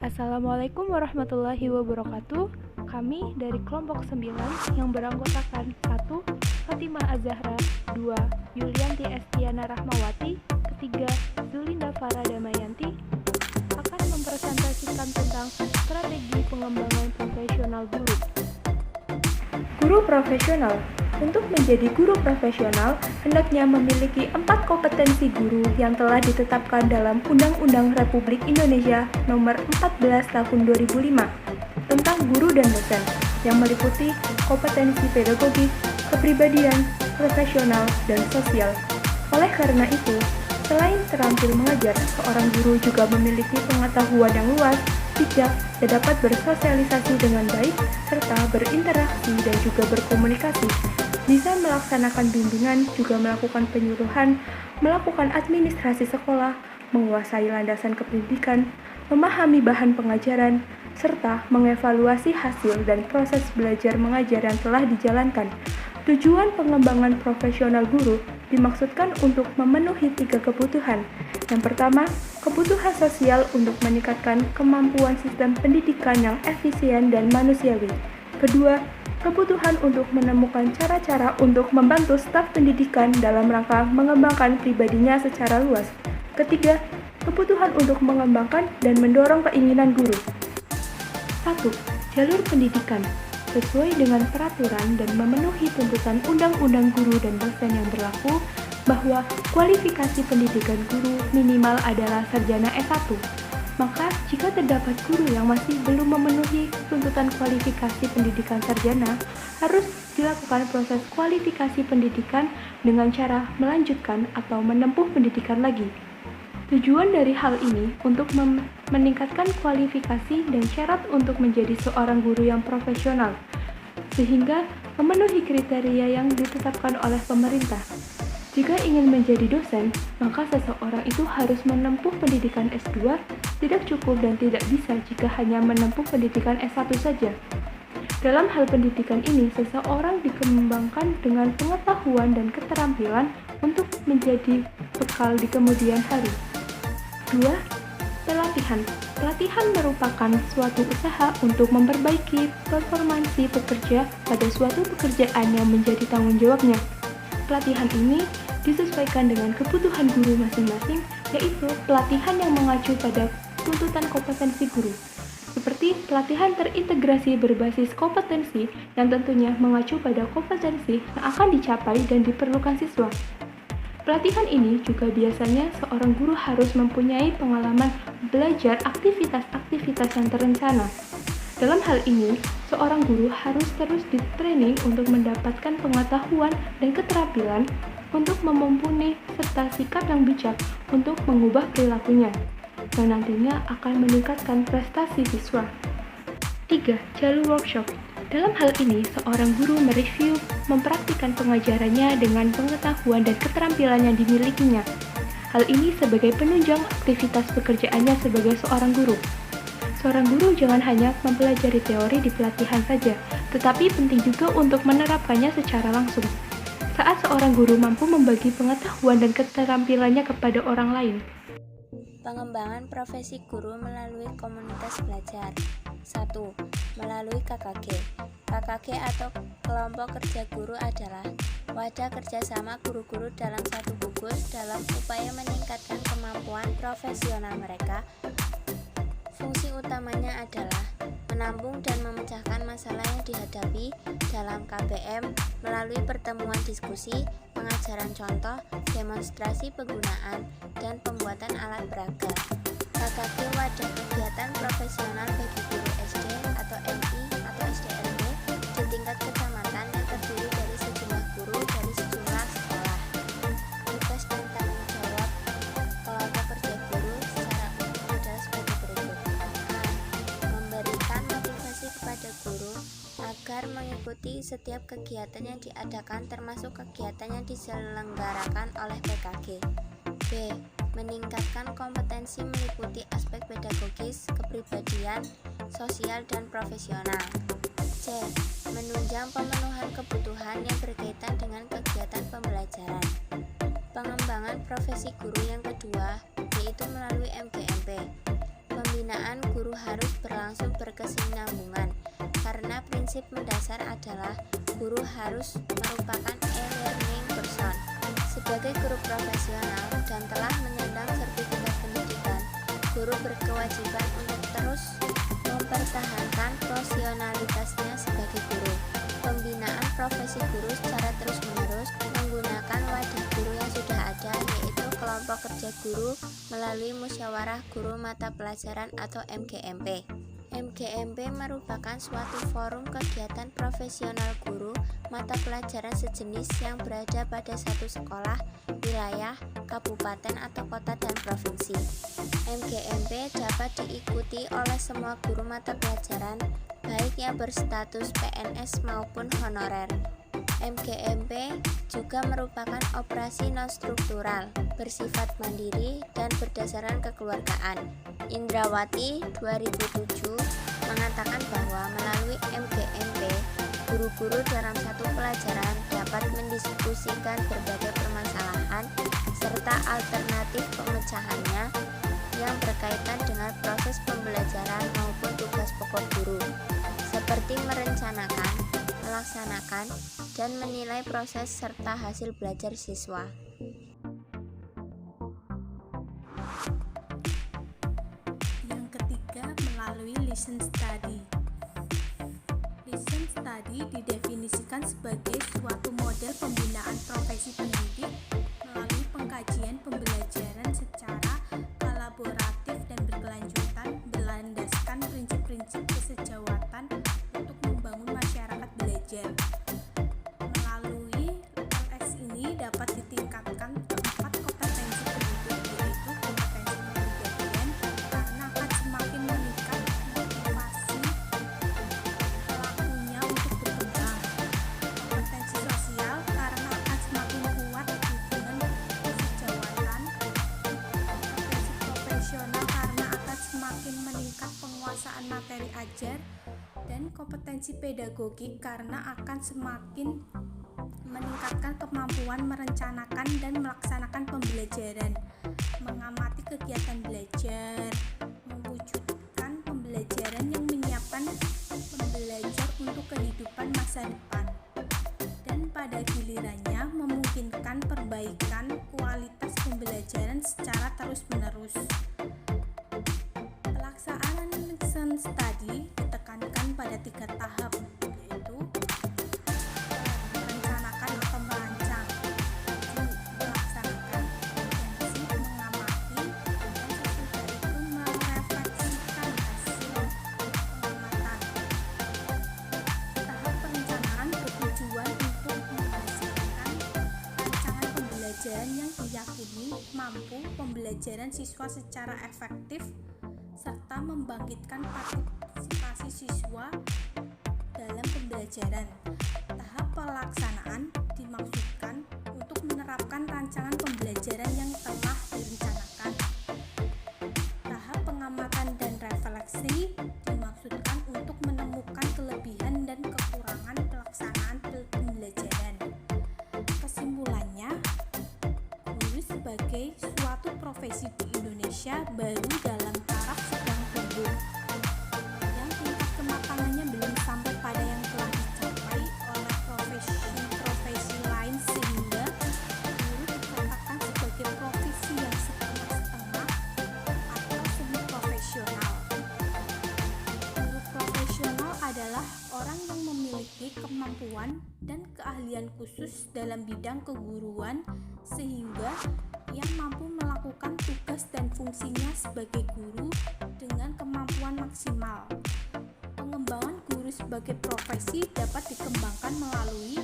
Assalamualaikum warahmatullahi wabarakatuh. Kami dari kelompok 9 yang beranggotakan 1. Fatimah Az-Zahra, 2. Yulianti Estiana Rahmawati, 3. Zulinda Farah Damayanti akan mempresentasikan tentang strategi pengembangan profesional guru. Guru profesional. Untuk menjadi guru profesional, hendaknya memiliki 4 kompetensi guru yang telah ditetapkan dalam Undang-Undang Republik Indonesia Nomor 14 Tahun 2005 tentang guru dan dosen, yang meliputi kompetensi pedagogis, kepribadian, profesional, dan sosial. Oleh karena itu, selain terampil mengajar, seorang guru juga memiliki pengetahuan yang luas, bijak, dan dapat bersosialisasi dengan baik, serta berinteraksi dan juga berkomunikasi. Bisa melaksanakan bimbingan, juga melakukan penyuluhan, melakukan administrasi sekolah, menguasai landasan kependidikan, memahami bahan pengajaran, serta mengevaluasi hasil dan proses belajar mengajar yang telah dijalankan. Tujuan pengembangan profesional guru dimaksudkan untuk memenuhi 3 kebutuhan. Yang pertama, kebutuhan sosial untuk meningkatkan kemampuan sistem pendidikan yang efisien dan manusiawi. Kedua, kebutuhan untuk menemukan cara-cara untuk membantu staf pendidikan dalam rangka mengembangkan pribadinya secara luas. Ketiga, kebutuhan untuk mengembangkan dan mendorong keinginan guru. 1. Jalur pendidikan. Sesuai dengan peraturan dan memenuhi tuntutan Undang-Undang Guru dan Dosen yang berlaku, bahwa kualifikasi pendidikan guru minimal adalah sarjana S1. Maka, jika terdapat guru yang masih belum memenuhi tuntutan kualifikasi pendidikan sarjana, harus dilakukan proses kualifikasi pendidikan dengan cara melanjutkan atau menempuh pendidikan lagi. Tujuan dari hal ini untuk meningkatkan kualifikasi dan syarat untuk menjadi seorang guru yang profesional, sehingga memenuhi kriteria yang ditetapkan oleh pemerintah. Jika ingin menjadi dosen, maka seseorang itu harus menempuh pendidikan S2, tidak cukup dan tidak bisa jika hanya menempuh pendidikan S1 saja. Dalam hal pendidikan ini, seseorang dikembangkan dengan pengetahuan dan keterampilan untuk menjadi bekal di kemudian hari. 2. Pelatihan. Pelatihan merupakan suatu usaha untuk memperbaiki performansi pekerja pada suatu pekerjaan yang menjadi tanggung jawabnya. Pelatihan ini disesuaikan dengan kebutuhan guru masing-masing, yaitu pelatihan yang mengacu pada tuntutan kompetensi guru. Seperti pelatihan terintegrasi berbasis kompetensi yang tentunya mengacu pada kompetensi yang akan dicapai dan diperlukan siswa. Pelatihan ini juga biasanya seorang guru harus mempunyai pengalaman belajar aktivitas-aktivitas yang terencana. Dalam hal ini, seorang guru harus terus di-training untuk mendapatkan pengetahuan dan keterampilan untuk memumpuni serta sikap yang bijak untuk mengubah perilakunya, yang nantinya akan meningkatkan prestasi siswa. 3. Jalur workshop. Dalam hal ini, seorang guru mereview, mempraktikkan pengajarannya dengan pengetahuan dan keterampilan yang dimilikinya. Hal ini sebagai penunjang aktivitas pekerjaannya sebagai seorang guru. Seorang guru jangan hanya mempelajari teori di pelatihan saja, tetapi penting juga untuk menerapkannya secara langsung. Saat seorang guru mampu membagi pengetahuan dan keterampilannya kepada orang lain. Pengembangan profesi guru melalui komunitas belajar. 1. Melalui KKG. KKG atau Kelompok Kerja Guru adalah wadah kerjasama guru-guru dalam satu gugus dalam upaya meningkatkan kemampuan profesional mereka. Fungsi utamanya adalah menampung dan memecahkan masalah yang dihadapi dalam KBM melalui pertemuan diskusi, pengajaran contoh, demonstrasi penggunaan, dan pembuatan alat peraga. KKG wadah kegiatan profesional bagi guru SD atau MI atau SDLB di tingkat kecamatan yang terdiri dari sejumlah guru dari sejumlah sekolah. Tugas dan tanggung jawab kelompok kerja guru secara umum adalah sebagai berikut. A. Memberikan motivasi kepada guru agar mengikuti setiap kegiatan yang diadakan termasuk kegiatan yang diselenggarakan oleh PKG. B. Meningkatkan kompetensi meliputi aspek pedagogis, kepribadian, sosial, dan profesional. C. Menunjang pemenuhan kebutuhan yang berkaitan dengan kegiatan pembelajaran. Pengembangan profesi guru yang kedua yaitu melalui MGMP. Pembinaan guru harus harus berlangsung berkesinambungan, karena prinsip mendasar adalah guru harus merupakan e-learning person. Sebagai guru profesional dan telah menyandang sertifikat pendidikan, guru berkewajiban untuk terus mempertahankan profesionalitasnya sebagai guru. Pembinaan profesi guru secara terus-menerus menggunakan wadah guru yang sudah ada, yaitu kelompok kerja guru melalui musyawarah guru mata pelajaran atau MGMP. MGMP merupakan suatu forum kegiatan profesional guru mata pelajaran sejenis yang berada pada satu sekolah, wilayah, kabupaten atau kota dan provinsi. MGMP dapat diikuti oleh semua guru mata pelajaran, baik yang berstatus PNS maupun honorer. MGMP juga merupakan operasi non-struktural, bersifat mandiri dan berdasarkan kekeluargaan. Indrawati 2007 mengatakan bahwa melalui MGMP, guru-guru dalam satu pelajaran dapat mendiskusikan berbagai permasalahan serta alternatif pemecahannya yang berkaitan dengan proses pembelajaran maupun tugas pokok guru, seperti merencanakan, melaksanakan, dan menilai proses serta hasil belajar siswa. Yang ketiga, melalui listen study. Listen study didefinisikan sebagai suatu model pembinaan profesi pendidik melalui pengkajian pembelajaran secara kolaboratif dan berkelanjutan berlandaskan prinsip-prinsip kesejawatan untuk membangun masyarakat belajar. Melalui LS ini dapat ditingkatkan keempat kompetensi pendidik, yaitu kompetensi kepribadian karena akan semakin meningkat motivasi pelakunya untuk berkembang, kompetensi sosial karena akan semakin kuat hubungan kesejawatan, kompetensi profesional karena akan semakin meningkat penguasaan materi ajar, dan kompetensi pedagogik karena akan semakin meningkatkan kemampuan merencanakan dan melaksanakan pembelajaran, mengamati kegiatan belajar, mewujudkan pembelajaran yang menyiapkan pembelajar untuk kehidupan masa depan, dan pada gilirannya memungkinkan perbaikan kualitas pembelajaran secara terus-menerus. Pelaksanaan listen study ditekankan pada 3 tahap, yaitu merencanakan atau merancang, melaksanakan, intensif mengamati, dan sesudah itu merefleksikan hasil pengamatan. Tahap perencanaan bertujuan untuk menghasilkan rancangan pembelajaran yang diyakini mampu pembelajaran siswa secara efektif serta membangkitkan partisipasi siswa dalam pembelajaran. Tahap pelaksanaan dimaksudkan untuk menerapkan rancangan pembelajaran yang telah direncanakan. Tahap pengamatan dan refleksi dimaksudkan untuk menemukan kelebihan dan kekurangan pelaksanaan pembelajaran. Kesimpulannya, guru sebagai suatu profesi di Indonesia baru dalam taraf sedang tumbuh, yang tingkat kematangannya belum sampai pada yang telah dicapai oleh profesi-profesi lain, sehingga guru dikatakan sebagai profesi yang setengah-setengah atau semi profesional. Guru profesional adalah orang yang memiliki kemampuan dan keahlian khusus dalam bidang keguruan, sehingga ia mampu melakukan tugas dan fungsinya sebagai guru dengan kemampuan maksimal. Pengembangan guru sebagai profesi dapat dikembangkan melalui